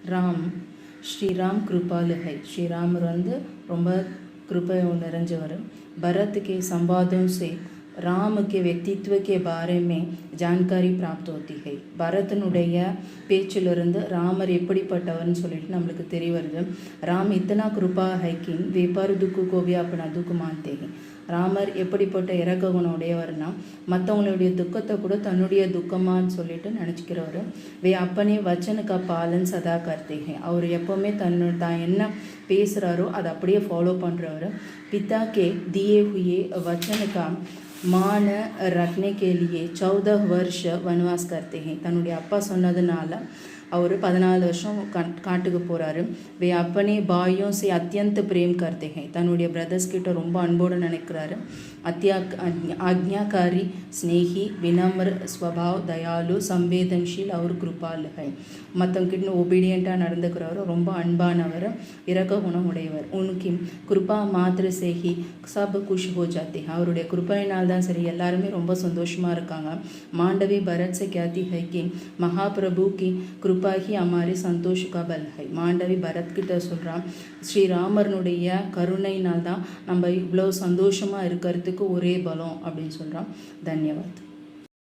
ராம் ஸ்ரீராம் कृपालु है। श्रीरामर ரொம்ப कृपा நிறைஞ்சவர்। भरत के संवादों से राम के व्यक्तित्व के बारे में जानकारी प्राप्त होती है। பரதனுடைய பேச்சிலிருந்து ராமர் எப்படிப்பட்டவர்னு சொல்லிட்டு நம்மளுக்கு தெரிய வருது। राम इतना कृपा है कि वे पर दुख को भी अपना दुख मानते हैं। ராமர் எப்படிப்பட்ட இறக்க குணம் உடையவர்னா மற்றவங்களுடைய துக்கத்தை கூட தன்னுடைய துக்கமான்னு சொல்லிட்டு நினச்சிக்கிறவர்। வே அப்பனே வச்சனுக்கா பாலன் சதா கர்த்தேங்க, அவர் எப்போவுமே தான் என்ன பேசுகிறாரோ அதை அப்படியே ஃபாலோ பண்ணுறவர்। पिता के दिए हुए वचन का मान रखने के लिए 14 वर्ष वनवास करते हैं। தன்னுடைய அப்பா சொன்னதுனால அவர் 14 வருஷம் காட்டுக்கு போகிறாரு। வே அப்பனே பாயும் से अत्यंत प्रेम करते हैं, தன்னுடைய பிரதர்ஸ் கிட்ட ரொம்ப அன்போடு நினைக்கிறாரு। आज्ञाकारी, स्नेही, विनम्र स्वभाव, दयालु, संवेदनशील और कृपालु है। மற்றவங்கிட்ட ஒபீடியண்ட்டாக நடந்துக்கிறவர், ரொம்ப அன்பானவர், இறக்க குணம் உடையவர்। उनकी कृपा मात्र से ही सब खुश हो जाते हैं, அவருடைய கிருபையினால் தான் சரி எல்லாருமே ரொம்ப சந்தோஷமாக இருக்காங்க। मांडवी भरत से कहती है कि महाप्रभु की कृपा ही हमारे संतोष का बल है। மாண்டவி பரத் கிட்ட சொல்கிறான், ஸ்ரீராமர்னுடைய கருணையினால் தான் நம்ம இவ்வளோ சந்தோஷமாக இருக்கிறதுக்கு ஒரே பலம் அப்படின்னு சொல்கிறான்। தன்யவாத்।